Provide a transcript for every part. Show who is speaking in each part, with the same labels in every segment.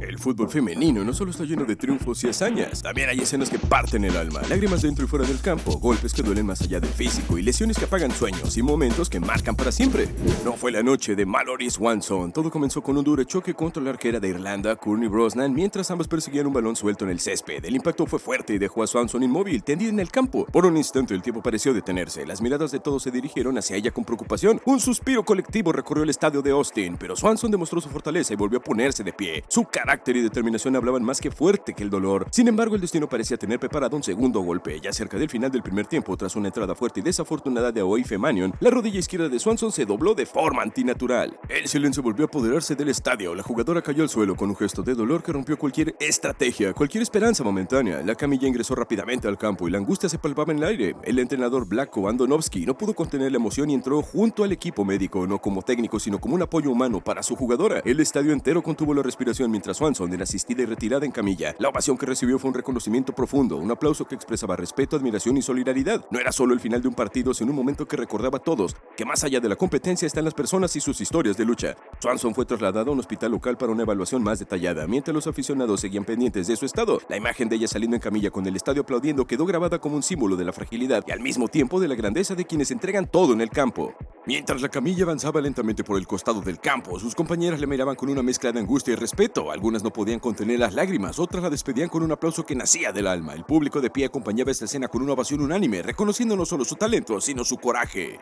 Speaker 1: El fútbol femenino no solo está lleno de triunfos y hazañas, también hay escenas que parten el alma, lágrimas dentro y fuera del campo, golpes que duelen más allá del físico y lesiones que apagan sueños y momentos que marcan para siempre. No fue la noche de Mallory Swanson, todo comenzó con un duro choque contra la arquera de Irlanda, Courtney Brosnan, mientras ambas perseguían un balón suelto en el césped. El impacto fue fuerte y dejó a Swanson inmóvil, tendida en el campo. Por un instante el tiempo pareció detenerse, las miradas de todos se dirigieron hacia ella con preocupación. Un suspiro colectivo recorrió el estadio de Austin, pero Swanson demostró su fortaleza y volvió a ponerse de pie. Su carácter y determinación hablaban más que fuerte que el dolor. Sin embargo, el destino parecía tener preparado un segundo golpe. Ya cerca del final del primer tiempo, tras una entrada fuerte y desafortunada de Oife Mannion, la rodilla izquierda de Swanson se dobló de forma antinatural. El silencio volvió a apoderarse del estadio. La jugadora cayó al suelo con un gesto de dolor que rompió cualquier estrategia, cualquier esperanza momentánea. La camilla ingresó rápidamente al campo y la angustia se palpaba en el aire. El entrenador Vlatko Andonovski no pudo contener la emoción y entró junto al equipo médico, no como técnico, sino como un apoyo humano para su jugadora. El estadio entero contuvo la respiración mientras Swanson era asistida y retirada en camilla. La ovación que recibió fue un reconocimiento profundo, un aplauso que expresaba respeto, admiración y solidaridad. No era solo el final de un partido, sino un momento que recordaba a todos que más allá de la competencia están las personas y sus historias de lucha. Swanson fue trasladado a un hospital local para una evaluación más detallada, mientras los aficionados seguían pendientes de su estado. La imagen de ella saliendo en camilla con el estadio aplaudiendo quedó grabada como un símbolo de la fragilidad y al mismo tiempo de la grandeza de quienes entregan todo en el campo. Mientras la camilla avanzaba lentamente por el costado del campo, sus compañeras le miraban con una mezcla de angustia y respeto. Algunas no podían contener las lágrimas, otras la despedían con un aplauso que nacía del alma. El público de pie acompañaba esta escena con una ovación unánime, reconociendo no solo su talento, sino su coraje.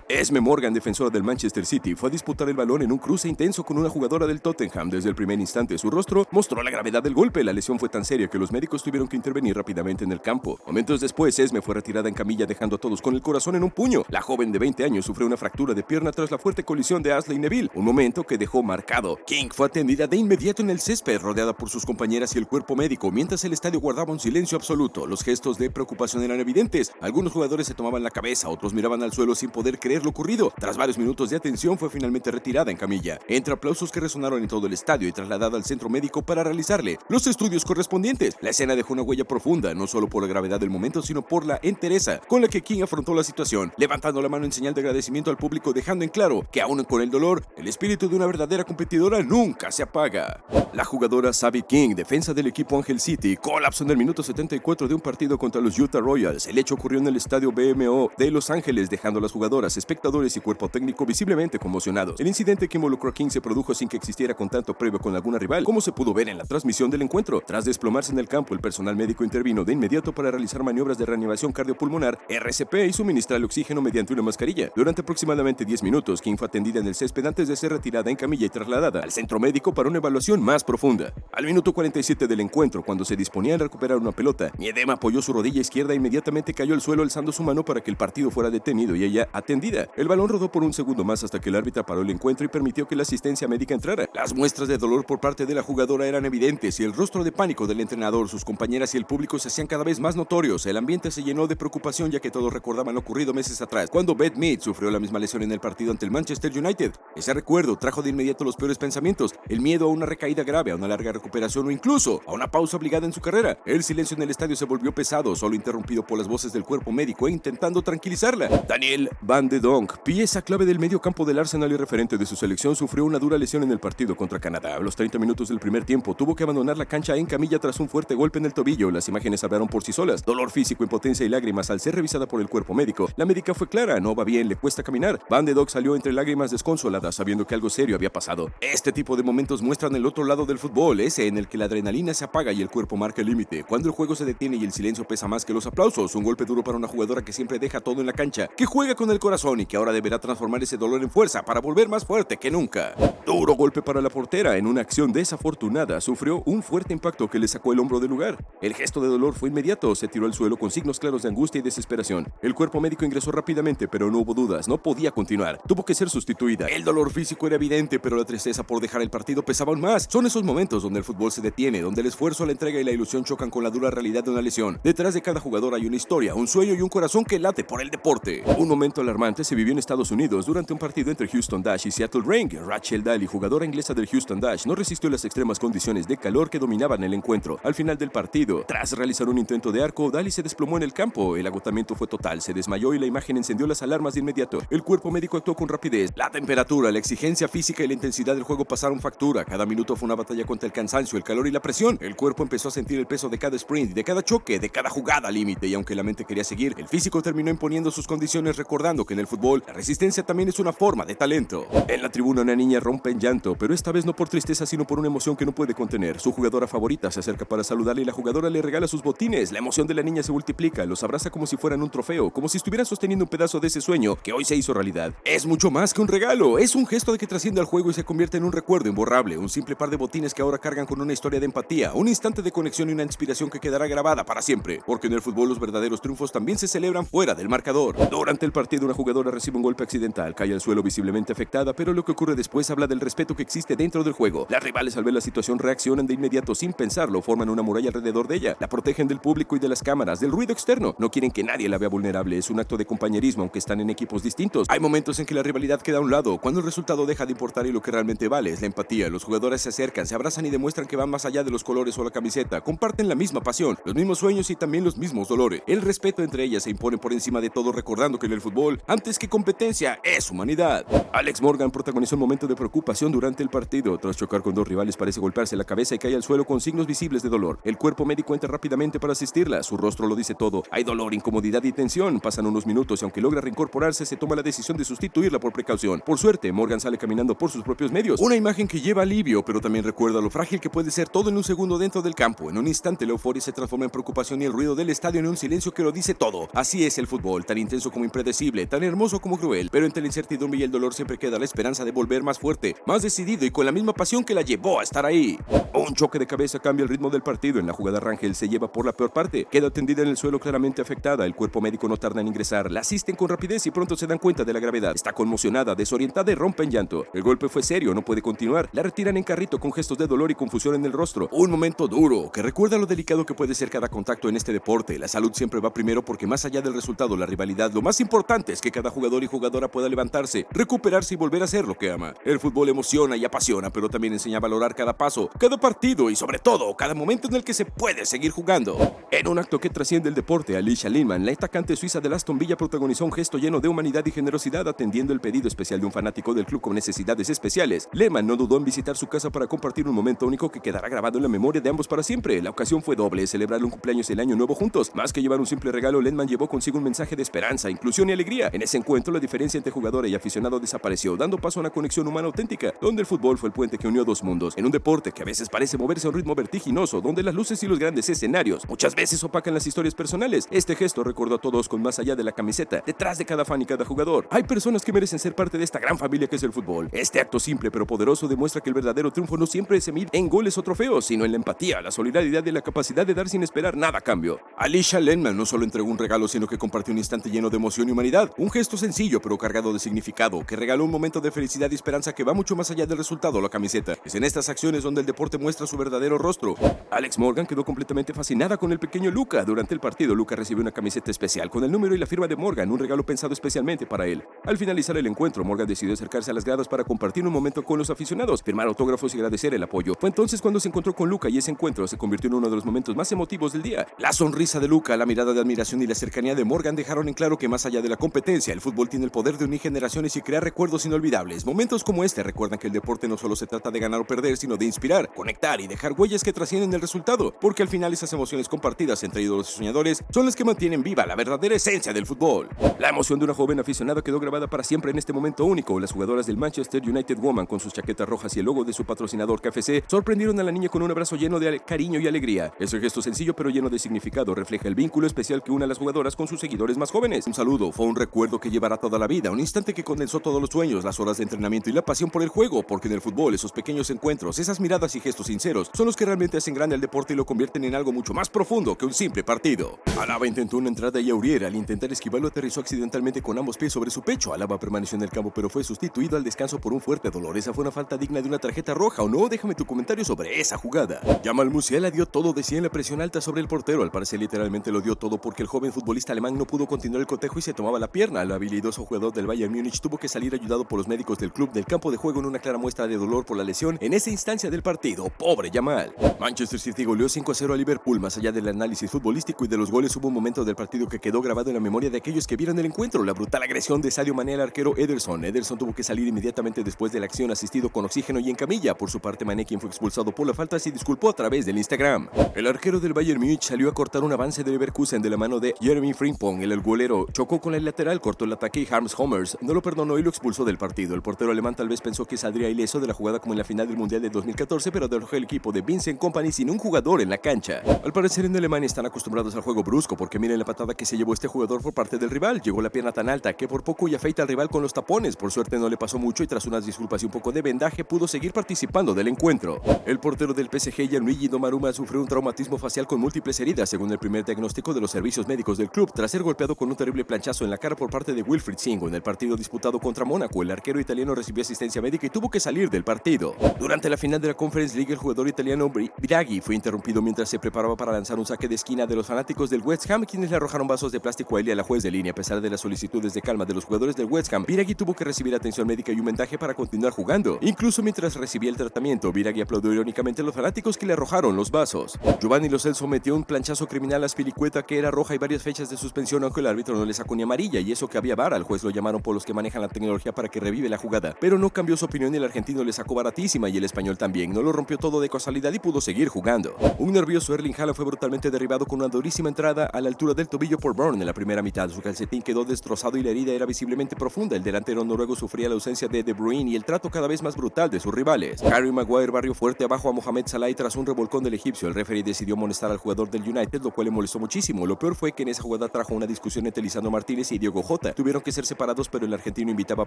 Speaker 1: Esme Morgan, defensora del Manchester City, fue a disputar el balón en un cruce intenso con una jugadora del Tottenham. Desde el primer instante, su rostro mostró la gravedad del golpe. La lesión fue tan seria que los médicos tuvieron que intervenir rápidamente en el campo. Momentos después, Esme fue retirada en camilla dejando a todos con el corazón en un puño. La joven de 20 años sufrió una fractura de pierna tras la fuerte colisión de Ashley Neville, un momento que dejó marcado. King fue atendida de inmediato en el césped, rodeada por sus compañeras y el cuerpo médico, mientras el estadio guardaba un silencio absoluto. Los gestos de preocupación eran evidentes. Algunos jugadores se tomaban la cabeza, otros miraban al suelo sin poder creer lo ocurrido. Tras varios minutos de atención, fue finalmente retirada en camilla, entre aplausos que resonaron en todo el estadio y trasladada al centro médico para realizarle los estudios correspondientes. La escena dejó una huella profunda, no solo por la gravedad del momento, sino por la entereza con la que King afrontó la situación, levantando la mano en señal de agradecimiento al público, dejando en claro que aún con el dolor, el espíritu de una verdadera competidora nunca se apaga. La jugadora Sabby King, defensa del equipo Angel City, colapsó en el minuto 74 de un partido contra los Utah Royals. El hecho ocurrió en el estadio BMO de Los Ángeles, dejando a las jugadoras, espectadores y cuerpo técnico visiblemente conmocionados. El incidente que involucró a King se produjo sin que existiera contacto previo con alguna rival, como se pudo ver en la transmisión del encuentro. Tras desplomarse en el campo, el personal médico intervino de inmediato para realizar maniobras de reanimación cardiopulmonar, RCP, y suministrarle oxígeno mediante una mascarilla. Durante aproximadamente 10 minutos, King fue atendida en el césped antes de ser retirada en camilla y trasladada al centro médico para una evaluación más profunda. Al minuto 47 del encuentro, cuando se disponía a recuperar una pelota, Miedema apoyó su rodilla izquierda e inmediatamente cayó al suelo alzando su mano para que el partido fuera detenido y ella atendida. El balón rodó por un segundo más hasta que el árbitro paró el encuentro y permitió que la asistencia médica entrara. Las muestras de dolor por parte de la jugadora eran evidentes y el rostro de pánico del entrenador, sus compañeras y el público se hacían cada vez más notorios. El ambiente se llenó de preocupación ya que todos recordaban lo ocurrido meses atrás, cuando Beth Mead sufrió la misma lesión en el partido ante el Manchester United. Ese recuerdo trajo de inmediato los peores pensamientos, el miedo a una recaída grave, a una larga recuperación o incluso a una pausa obligada en su carrera. El silencio en el estadio se volvió pesado, solo interrumpido por las voces del cuerpo médico intentando tranquilizarla. Daniel Van de Donk, pieza clave del medio campo del Arsenal y referente de su selección, sufrió una dura lesión en el partido contra Canadá. A los 30 minutos del primer tiempo tuvo que abandonar la cancha en camilla tras un fuerte golpe en el tobillo. Las imágenes hablaron por sí solas. Dolor físico, impotencia y lágrimas al ser revisada por el cuerpo médico. La médica fue clara: no va bien, le cuesta caminar. Van de Donk salió entre lágrimas desconsolada, sabiendo que algo serio había pasado. Este tipo de momentos muestran el otro lado del fútbol, ese en el que la adrenalina se apaga y el cuerpo marca el límite. Cuando el juego se detiene y el silencio pesa más que los aplausos. Un golpe duro para una jugadora que siempre deja todo en la cancha, que juega con el corazón y que ahora deberá transformar ese dolor en fuerza para volver más fuerte que nunca. Duro golpe para la portera. En una acción desafortunada sufrió un fuerte impacto que le sacó el hombro del lugar. El gesto de dolor fue inmediato, se tiró al suelo con signos claros de angustia y desesperación. El cuerpo médico ingresó rápidamente, pero no hubo dudas, no podía continuar. Tuvo que ser sustituida. El dolor físico era evidente, pero la tristeza por dejar el partido pesaba aún más. Son esos momentos donde el fútbol se detiene, donde el esfuerzo, la entrega y la ilusión chocan con la dura realidad de una lesión. Detrás de cada jugador hay una historia, un sueño y un corazón que late por el deporte. Un momento alarmante se vivió en Estados Unidos durante un partido entre Houston Dash y Seattle Reign. Rachel Daly, jugadora inglesa del Houston Dash, no resistió las extremas condiciones de calor que dominaban el encuentro. Al final del partido, tras realizar un intento de arco, Daly se desplomó en el campo. El agotamiento fue total, se desmayó y la imagen encendió las alarmas de inmediato. El cuerpo médico actuó con rapidez. La temperatura, la exigencia física y la intensidad del juego pasaron factura. Cada minuto fue una batalla contra el cansancio cansancio, el calor y la presión. El cuerpo empezó a sentir el peso de cada sprint, de cada choque, de cada jugada límite, y aunque la mente quería seguir, el físico terminó imponiendo sus condiciones, recordando que en el fútbol la resistencia también es una forma de talento. En la tribuna una niña rompe en llanto, pero esta vez no por tristeza sino por una emoción que no puede contener. Su jugadora favorita se acerca para saludarle y la jugadora le regala sus botines. La emoción de la niña se multiplica, los abraza como si fueran un trofeo, como si estuviera sosteniendo un pedazo de ese sueño que hoy se hizo realidad. Es mucho más que un regalo, es un gesto de que trasciende al juego y se convierte en un recuerdo imborrable, un simple par de botines que ahora cargan con una historia de empatía, un instante de conexión y una inspiración que quedará grabada para siempre, porque en el fútbol los verdaderos triunfos también se celebran fuera del marcador. Durante el partido una jugadora recibe un golpe accidental, cae al suelo visiblemente afectada, pero lo que ocurre después habla del respeto que existe dentro del juego. Las rivales al ver la situación reaccionan de inmediato sin pensarlo, forman una muralla alrededor de ella, la protegen del público y de las cámaras, del ruido externo, no quieren que nadie la vea vulnerable, es un acto de compañerismo aunque están en equipos distintos. Hay momentos en que la rivalidad queda a un lado, cuando el resultado deja de importar y lo que realmente vale es la empatía. Los jugadores se acercan, se abrazan y demuestran que van más allá de los colores o la camiseta, comparten la misma pasión, los mismos sueños y también los mismos dolores. El respeto entre ellas se impone por encima de todo, recordando que en el fútbol, antes que competencia, es humanidad. Alex Morgan protagonizó un momento de preocupación durante el partido. Tras chocar con dos rivales parece golpearse la cabeza y cae al suelo con signos visibles de dolor. El cuerpo médico entra rápidamente para asistirla, su rostro lo dice todo. Hay dolor, incomodidad y tensión. Pasan unos minutos y aunque logra reincorporarse, se toma la decisión de sustituirla por precaución. Por suerte, Morgan sale caminando por sus propios medios. Una imagen que lleva alivio, pero también recuerda lo frágil que puede ser todo en un segundo dentro del campo. En un instante la euforia se transforma en preocupación y el ruido del estadio en un silencio que lo dice todo. Así es el fútbol, tan intenso como impredecible, tan hermoso como cruel, pero entre la incertidumbre y el dolor siempre queda la esperanza de volver más fuerte, más decidido y con la misma pasión que la llevó a estar ahí. Un choque de cabeza cambia el ritmo del partido. En la jugada Rangel se lleva por la peor parte, queda tendida en el suelo claramente afectada. El cuerpo médico no tarda en ingresar, la asisten con rapidez y pronto se dan cuenta de la gravedad. Está conmocionada, desorientada y rompe en llanto. El golpe fue serio, no puede continuar. La retiran en carrito con gestos de dolor y confusión en el rostro. Un momento duro que recuerda lo delicado que puede ser cada contacto en este deporte. La salud siempre va primero porque más allá del resultado, la rivalidad, lo más importante es que cada jugador y jugadora pueda levantarse, recuperarse y volver a hacer lo que ama. El fútbol emociona y apasiona, pero también enseña a valorar cada paso, cada partido y sobre todo cada momento en el que se puede seguir jugando. En un acto que trasciende el deporte, Alicia Lindman, la atacante suiza del Aston Villa, protagonizó un gesto lleno de humanidad y generosidad atendiendo el pedido especial de un fanático del club con necesidades especiales. Lindman no dudó en visitar su casa para compartir un momento único que quedará grabado en la memoria de ambos para siempre. La ocasión fue doble, celebrar un cumpleaños y el año nuevo juntos. Más que llevar un simple regalo, Lindman llevó consigo un mensaje de esperanza, inclusión y alegría. En ese encuentro la diferencia entre jugador y aficionado desapareció, dando paso a una conexión humana auténtica, donde el fútbol fue el puente que unió dos mundos, en un deporte que a veces parece moverse a un ritmo vertiginoso, donde las luces y los grandes escenarios muchas veces opacan las historias personales. Este gesto recordó a todos con más allá de la camiseta, detrás de cada fan y cada jugador. Hay personas que merecen ser parte de esta gran familia que es el fútbol. Este acto simple pero poderoso demuestra que el verdadero triunfo no siempre se mide en goles o trofeos, sino en la empatía, la solidaridad y la capacidad de dar sin esperar nada a cambio. Alicia Lindman no solo entregó un regalo, sino que compartió un instante lleno de emoción y humanidad. Un gesto sencillo pero cargado de significado, que regaló un momento de felicidad y esperanza que va mucho más allá del resultado o la camiseta. Es en estas acciones donde el deporte muestra su verdadero rostro. Alex Morgan quedó completamente fascinada con el pequeño Luca. Durante el partido, Luca recibió una camiseta especial con el número y la firma de Morgan, un regalo pensado especialmente para él. Al finalizar el encuentro, Morgan decidió acercarse a las gradas para compartir un momento con los aficionados, firmar autógrafos y agradecer el apoyo. Fue entonces cuando se encontró con Luca y ese encuentro se convirtió en uno de los momentos más emotivos del día. La sonrisa de Luca, la mirada de admiración y la cercanía de Morgan dejaron en claro que más allá de la competencia, el fútbol tiene el poder de unir generaciones y crear recuerdos inolvidables. Momentos como este recuerdan que el deporte no solo se trata de ganar o perder, sino de inspirar, conectar y dejar huellas que trascienden el resultado, porque al final esas emociones compartidas entre ídolos y soñadores son las que mantienen viva la verdadera esencia del fútbol. La emoción de una joven aficionada quedó grabada para siempre en este momento único. Las jugadoras del Manchester United Women, con sus chaquetas rojas y el logo de su patrocinador KFC, sorprendieron a la niña con un abrazo lleno de cariño y alegría. Ese gesto sencillo pero lleno de significado refleja el vínculo especial que une a las jugadoras con sus seguidores más jóvenes. Un saludo fue un recuerdo que llevará toda la vida, un instante que condensó todos los sueños, las horas de entrenamiento y la pasión por el juego, porque en el fútbol esos pequeños encuentros, esas miradas y gestos sinceros son los que realmente hacen grande al deporte y lo convierten en algo mucho más profundo que un simple partido. Alaba intentó una entrada y Aurier, al intentar esquivarlo, aterrizó accidentalmente con ambos pies sobre su pecho. Alaba permaneció en el campo pero fue sustituido al descanso por un fuerte dolor. Esa fue una falta digna de una tarjeta roja, ¿o no? Déjame tu comentario sobre esa jugada. Jamal Musiala dio todo de sí en la presión alta sobre el portero. Al parecer literalmente lo dio todo porque el joven futbolista alemán no pudo continuar el cotejo y se tomaba la pierna. El habilidoso jugador del Bayern Múnich tuvo que salir ayudado por los médicos del club del campo de juego en una clara muestra de dolor por la lesión en esa instancia del partido. ¡Pobre Jamal! Manchester City goleó 5-0 a Liverpool. Más allá del análisis futbolístico y de los goles, hubo un momento del partido que quedó grabado en la memoria de aquellos que vieron el encuentro: la brutal agresión de Sadio Mané al arquero Ederson. Ederson tuvo que salir inmediatamente después de la acción, asistido con oxígeno y en camilla. Por su parte, Mané, quien fue expulsado expulsado por la falta se disculpó a través del Instagram. El arquero del Bayern Múnich salió a cortar un avance de Leverkusen de la mano de Jeremy Frimpong. El golero chocó con el lateral, cortó el ataque y Harms Hummels no lo perdonó y lo expulsó del partido. El portero alemán tal vez pensó que saldría ileso de la jugada como en la final del Mundial de 2014, pero dejó el equipo de Vincent Kompany sin un jugador en la cancha. Al parecer en Alemania están acostumbrados al juego brusco, porque miren la patada que se llevó este jugador por parte del rival. Llegó la pierna tan alta que por poco y afeita al rival con los tapones. Por suerte no le pasó mucho y tras unas disculpas y un poco de vendaje pudo seguir participando del encuentro. El portero del PSG, Gianluigi Donnarumma, sufrió un traumatismo facial con múltiples heridas, según el primer diagnóstico de los servicios médicos del club, tras ser golpeado con un terrible planchazo en la cara por parte de Wilfried Singo en el partido disputado contra Mónaco. El arquero italiano recibió asistencia médica y tuvo que salir del partido. Durante la final de la Conference League, el jugador italiano Biraghi fue interrumpido mientras se preparaba para lanzar un saque de esquina de los fanáticos del West Ham, quienes le arrojaron vasos de plástico a él y a la juez de línea. A pesar de las solicitudes de calma de los jugadores del West Ham, Biraghi tuvo que recibir atención médica y un vendaje para continuar jugando. Incluso mientras recibía el tratamiento, Biraghi aplaudió irónicamente a los fanáticos que le arrojaron los vasos. Giovanni Lo Celso metió un planchazo criminal a Spilicueta, que era roja y varias fechas de suspensión, aunque el árbitro no le sacó ni amarilla, y eso que había VAR. Al juez lo llamaron por los que manejan la tecnología para que revive la jugada, pero no cambió su opinión y el argentino le sacó baratísima, y el español también. No lo rompió todo de casualidad y pudo seguir jugando. Un nervioso Erling Haaland fue brutalmente derribado con una durísima entrada a la altura del tobillo por Burn en la primera mitad. Su calcetín quedó destrozado y la herida era visiblemente profunda. El delantero noruego sufría la ausencia de De Bruyne y el trato cada vez más brutal de sus rivales. Harry Maguire barrió fuerte abajo a Mohamed Salah y tras un revolcón del egipcio, el referee decidió amonestar al jugador del United, lo cual le molestó muchísimo. Lo peor fue que en esa jugada trajo una discusión entre Lisandro Martínez y Diogo Jota. Tuvieron que ser separados, pero el argentino invitaba a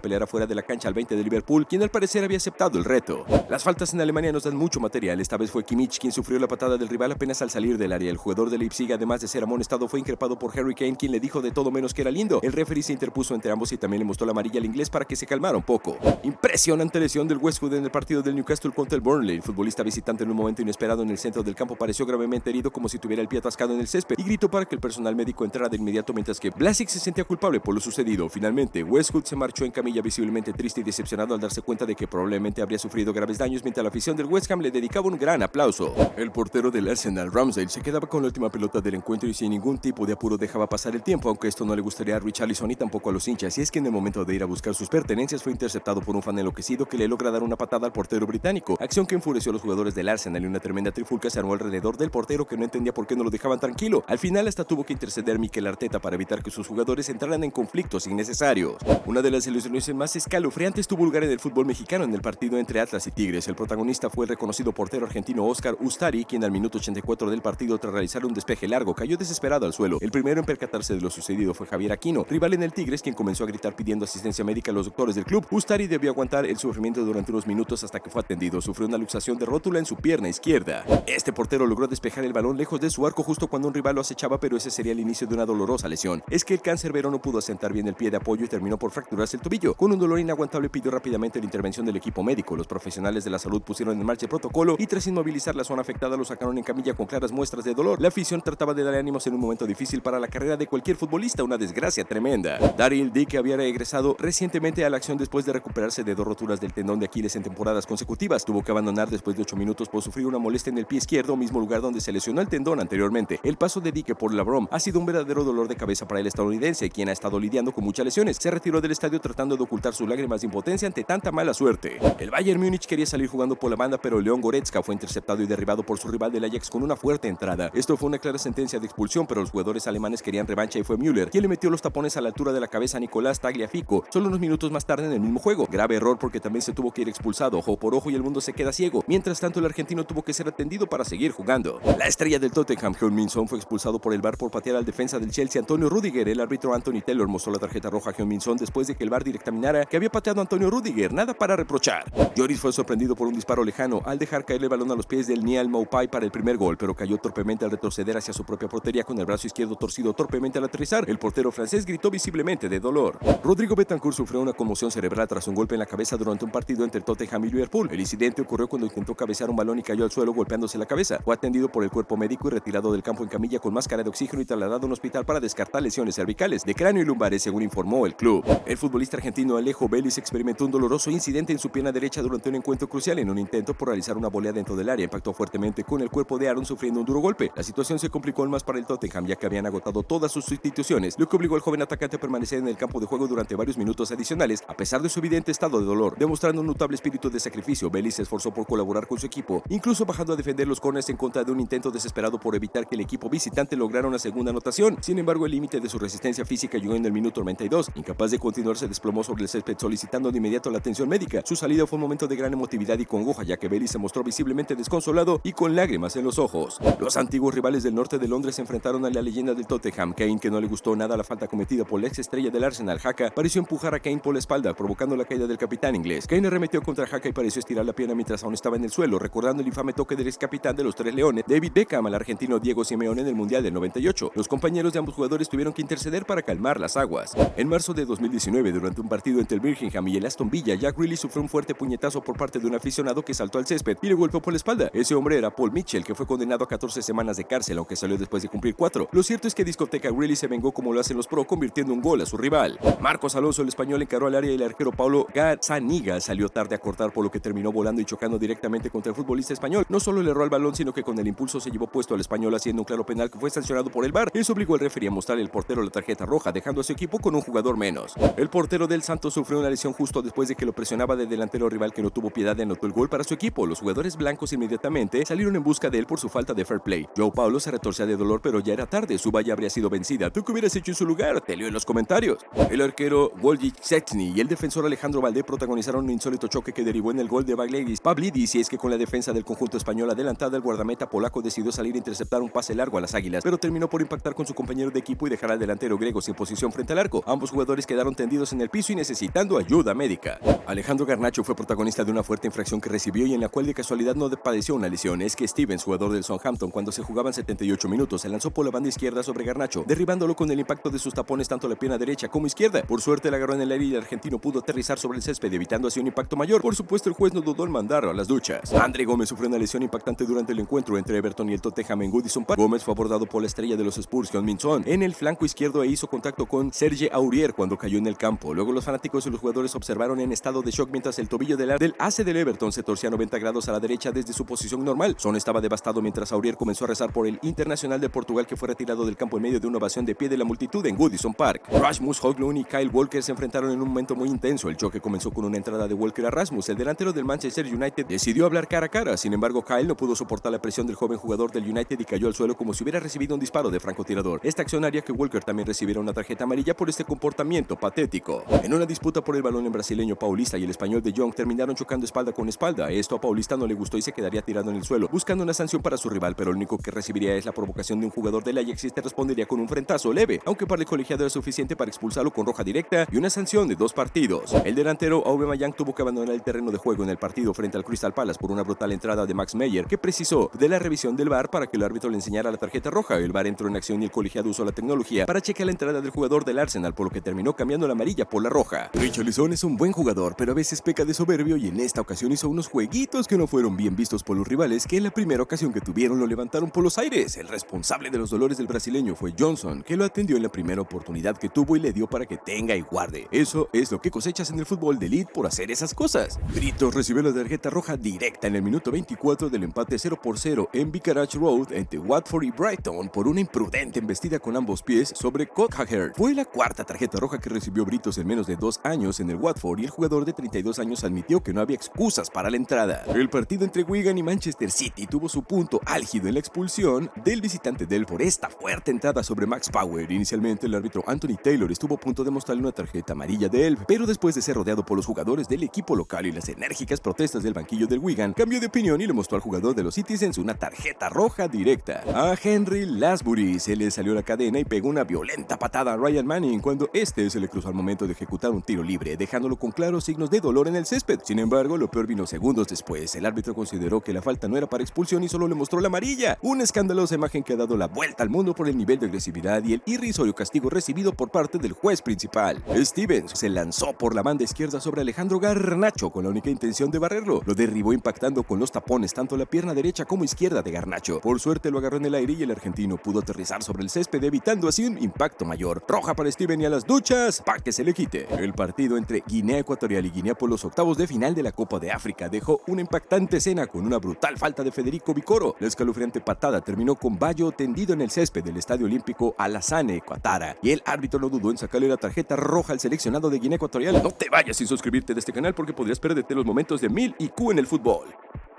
Speaker 1: pelear afuera de la cancha al 20 de Liverpool, quien al parecer había aceptado el reto. Las faltas en Alemania nos dan mucho material. Esta vez fue Kimmich quien sufrió la patada del rival apenas al salir del área. El jugador de Leipzig, además de ser amonestado, fue increpado por Harry Kane, quien le dijo de todo menos que era lindo. El referee se interpuso entre ambos y también le mostró la amarilla al inglés para que se calmara un poco. Impresionante lesión del Westwood en el partido del Newcastle contra el Burnley. El futbolista visitante en un momento inesperado en el centro del campo pareció gravemente herido, como si tuviera el pie atascado en el césped, y gritó para que el personal médico entrara de inmediato, mientras que Vlasic se sentía culpable por lo sucedido. Finalmente, Westwood se marchó en camilla, visiblemente triste y decepcionado al darse cuenta de que probablemente habría sufrido graves daños, mientras la afición del West Ham le dedicaba un gran aplauso. El portero del Arsenal, Ramsdale, se quedaba con la última pelota del encuentro y sin ningún tipo de apuro dejaba pasar el tiempo, aunque esto no le gustaría a Richarlison y tampoco a los hinchas, y es que en el momento de ir a buscar sus pertenencias fue interceptado por un fan enloquecido que le logra dar una patada al portero británico, acción que enfureció a los jugadores del Arsenal y una tremenda trifulca se armó alrededor del portero, que no entendía por qué no lo dejaban tranquilo. Al final hasta tuvo que interceder Mikel Arteta para evitar que sus jugadores entraran en conflictos innecesarios. Una de las ilusiones más escalofriantes tuvo lugar en el fútbol mexicano en el partido entre Atlas y Tigres. El protagonista fue el reconocido portero argentino Oscar Ustari, quien al minuto 84 del partido, tras realizar un despeje largo, cayó desesperado al suelo. El primero en percatarse de lo sucedido fue Javier Aquino, rival en el Tigres, quien comenzó a gritar pidiendo asistencia médica a los doctores del club. Ustari debió aguantar el sufrimiento durante unos minutos hasta que fue atendido. Sufrió una luxación de rótula en su pierna izquierda. Este portero logró despejar el balón lejos de su arco justo cuando un rival lo acechaba, pero ese sería el inicio de una dolorosa lesión. Es que el cancerbero no pudo asentar bien el pie de apoyo y terminó por fracturarse el tobillo. Con un dolor inaguantable pidió rápidamente la intervención del equipo médico. Los profesionales de la salud pusieron en marcha el protocolo y tras inmovilizar la zona afectada lo sacaron en camilla con claras muestras de dolor. La afición trataba de darle ánimos en un momento difícil para la carrera de cualquier futbolista, una desgracia tremenda. Daryl Dike, que había regresado recientemente a la acción después de recuperarse de 2 roturas del tendón de Aquiles en temporadas consecutivas, tuvo que abandonar después de 8 minutos por sufrir una molestia en el pie izquierdo, mismo lugar donde se lesionó el tendón anteriormente. El paso de Dike por la Brom ha sido un verdadero dolor de cabeza para el estadounidense, quien ha estado lidiando con muchas lesiones. Se retiró del estadio tratando de ocultar sus lágrimas de impotencia ante tanta mala suerte. El Bayern Múnich quería salir jugando por la banda, pero León Goretzka fue interceptado y derribado por su rival del Ajax con una fuerte entrada. Esto fue una clara sentencia de expulsión, pero los jugadores alemanes querían revancha y fue Müller quien le metió los tapones a la altura de la cabeza a Nicolás Tagliafico solo unos minutos más tarde en el mismo juego. Grave error, porque también se tuvo que ir expulsado ojo por ojo y el mundo se queda ciego. Mientras tanto, el argentino tuvo que ser atendido para seguir jugando. La estrella del Tottenham, Heung-min Son, fue expulsado por el VAR por patear al defensa del Chelsea, Antonio Rüdiger. El árbitro Anthony Taylor mostró la tarjeta roja a Heung-min Son después de que el VAR dictaminara que había pateado a Antonio Rüdiger. Nada para reprochar. Lloris fue sorprendido por un disparo lejano al dejar caer el balón a los pies del Niall Maupay para el primer gol, pero cayó torpemente al retroceder hacia su propia portería con el brazo izquierdo torcido torpemente al aterrizar. El portero francés gritó visiblemente de dolor. Rodrigo Betancourt sufrió una conmoción cerebral tras un golpe en la cabeza durante un partido entre Tottenham y Liverpool. El incidente ocurrió cuando intentó cabecear un balón y cayó al suelo golpeándose la cabeza. Fue atendido por el cuerpo médico y retirado del campo en camilla con máscara de oxígeno y trasladado a un hospital para descartar lesiones cervicales, de cráneo y lumbares, según informó el club. El futbolista argentino Alejo Vélez experimentó un doloroso incidente en su pierna derecha durante un encuentro crucial. En un intento por realizar una volea dentro del área, impactó fuertemente con el cuerpo de Aaron, sufriendo un duro golpe. La situación se complicó aún más para el Tottenham, ya que habían agotado todas sus sustituciones, lo que obligó al joven atacante a permanecer en el campo de juego durante varios minutos adicionales, a pesar de su evidente estado de dolor. Demostrando un notable espíritu de sacrificio, Vélez se esforzó por colaborar colaborar con su equipo, incluso bajando a defender los corners en contra de un intento desesperado por evitar que el equipo visitante lograra una segunda anotación. Sin embargo, el límite de su resistencia física llegó en el minuto 92. Incapaz de continuar, se desplomó sobre el césped solicitando de inmediato la atención médica. Su salida fue un momento de gran emotividad y congoja, ya que Bailey se mostró visiblemente desconsolado y con lágrimas en los ojos. Los antiguos rivales del norte de Londres se enfrentaron a la leyenda del Tottenham. Kane, que no le gustó nada la falta cometida por la ex estrella del Arsenal, Haka, pareció empujar a Kane por la espalda, provocando la caída del capitán inglés. Kane arremetió contra Haka y pareció estirar la pierna mientras aún estaba en el suelo, recordando el infame toque del ex capitán de los Tres Leones, David Beckham, al argentino Diego Simeone en el Mundial del 98. Los compañeros de ambos jugadores tuvieron que interceder para calmar las aguas. En marzo de 2019, durante un partido entre el Birmingham y el Aston Villa, Jack Grealish sufrió un fuerte puñetazo por parte de un aficionado que saltó al césped y le golpeó por la espalda. Ese hombre era Paul Mitchell, que fue condenado a 14 semanas de cárcel, aunque salió después de cumplir 4. Lo cierto es que Discoteca Grealish se vengó como lo hacen los pro, convirtiendo un gol a su rival. Marcos Alonso, el español, encaró al área y el arquero Paulo Gazzaniga salió tarde a cortar, por lo que terminó volando y chocando directamente contra el futbolista español. No solo le erró al balón, sino que con el impulso se llevó puesto al español, haciendo un claro penal que fue sancionado por el VAR. Eso obligó al referee a mostrarle al portero la tarjeta roja, dejando a su equipo con un jugador menos. El portero del Santos sufrió una lesión justo después de que lo presionaba de delantero rival, que no tuvo piedad y anotó el gol para su equipo. Los jugadores blancos inmediatamente salieron en busca de él por su falta de fair play. Joao Paulo se retorcía de dolor, pero ya era tarde, su valla habría sido vencida. ¿Tú qué hubieras hecho en su lugar? Te leo en los comentarios. El arquero Wojciech Szczesny y el defensor Alejandro Valdé protagonizaron un insólito choque que derivó en el gol de Pavlidis, y es que con la defensa del conjunto español adelantada, el guardameta polaco decidió salir a interceptar un pase largo a las Águilas, pero terminó por impactar con su compañero de equipo y dejar al delantero griego sin posición frente al arco. Ambos jugadores quedaron tendidos en el piso y necesitando ayuda médica. Alejandro Garnacho fue protagonista de una fuerte infracción que recibió y en la cual de casualidad no padeció una lesión. Es que Stevens, jugador del Southampton, cuando se jugaban 78 minutos, se lanzó por la banda izquierda sobre Garnacho, derribándolo con el impacto de sus tapones tanto la pierna derecha como izquierda. Por suerte, la agarró en el aire y el argentino pudo aterrizar sobre el césped, evitando así un impacto mayor. Por supuesto, el juez no dudó en mandarlo a las duchas. André Gómez sufrió una lesión impactante durante el encuentro entre Everton y el Tottenham en Goodison Park. Gómez fue abordado por la estrella de los Spurs, Heung-min Son, en el flanco izquierdo e hizo contacto con Serge Aurier cuando cayó en el campo. Luego los fanáticos y los jugadores observaron en estado de shock mientras el tobillo del ase del Everton se torcía 90 grados a la derecha desde su posición normal. Son estaba devastado mientras Aurier comenzó a rezar por el internacional de Portugal, que fue retirado del campo en medio de una ovación de pie de la multitud en Goodison Park. Rasmus Højlund y Kyle Walker se enfrentaron en un momento muy intenso. El choque comenzó con una entrada de Walker a Rasmus. El delantero del Manchester United decidió hablar cara a cara. Sin embargo, Kyle no pudo soportar la presión del joven jugador del United y cayó al suelo como si hubiera recibido un disparo de francotirador. Esta acción haría que Walker también recibiera una tarjeta amarilla por este comportamiento patético. En una disputa por el balón, el brasileño Paulista y el español de Jong terminaron chocando espalda con espalda. Esto a Paulista no le gustó y se quedaría tirado en el suelo, buscando una sanción para su rival, pero lo único que recibiría es la provocación de un jugador del Ajax, y este respondería con un frentazo leve, aunque para el colegiado era suficiente para expulsarlo con roja directa y una sanción de 2 partidos. El delantero Aubameyang tuvo que abandonar el terreno de juego en el partido frente al Crystal Palace por una brutal entrada de Max Meyer, que precisó de la revisión del VAR para que el árbitro le enseñara la tarjeta roja. El VAR entró en acción y el colegiado usó la tecnología para chequear la entrada del jugador del Arsenal, por lo que terminó cambiando la amarilla por la roja. Richarlison es un buen jugador, pero a veces peca de soberbio, y en esta ocasión hizo unos jueguitos que no fueron bien vistos por los rivales, que en la primera ocasión que tuvieron lo levantaron por los aires. El responsable de los dolores del brasileño fue Johnson, que lo atendió en la primera oportunidad que tuvo y le dio para que tenga y guarde. Eso es lo que cosechas en el fútbol de elite por hacer esas cosas. Britos recibió la tarjeta roja directa en el minuto 24 del empate 0-0 en Vicarage Road entre Watford y Brighton por una imprudente embestida con ambos pies sobre Cockhager. Fue la cuarta tarjeta roja que recibió Britos en menos de 2 años en el Watford, y el jugador de 32 años admitió que no había excusas para la entrada. El partido entre Wigan y Manchester City tuvo su punto álgido en la expulsión del visitante del por esta fuerte entrada sobre Max Power. Inicialmente el árbitro Anthony Taylor estuvo a punto de mostrarle una tarjeta amarilla de él, pero después de ser rodeado por los jugadores del equipo local y las enérgicas protestas del banquillo del Wigan, cambió de opinión y le mostró al jugador de los Citizens una tarjeta roja directa. A Henry Lansbury se le salió la cadena y pegó una violenta patada a Ryan Manning cuando este se le cruzó al momento de ejecutar un tiro libre, dejándolo con claros signos de dolor en el césped. Sin embargo, lo peor vino segundos después. El árbitro consideró que la falta no era para expulsión y solo le mostró la amarilla. Una escandalosa imagen que ha dado la vuelta al mundo por el nivel de agresividad y el irrisorio castigo recibido por parte del juez principal. Stevens se lanzó por la banda izquierda sobre Alejandro Garnacho con la única intención de barrerlo. Lo derribó impactando con los tapones tanto la pierna derecha como izquierda de Garnacho. Por suerte lo agarró en el aire y el argentino pudo aterrizar sobre el césped, evitando así un impacto mayor. Roja para Steven y a las duchas para que se le quite. El partido entre Guinea Ecuatorial y Guinea por los octavos de final de la Copa de África dejó una impactante escena con una brutal falta de Federico Vicoro. La escalofriante patada terminó con Bayo tendido en el césped del Estadio Olímpico Alassane Ouattara, y el árbitro no dudó en sacarle la tarjeta roja al seleccionado de Guinea Ecuatorial. No te vayas sin suscribirte de este canal porque podrías perderte los momentos de 1000 IQ en el fútbol.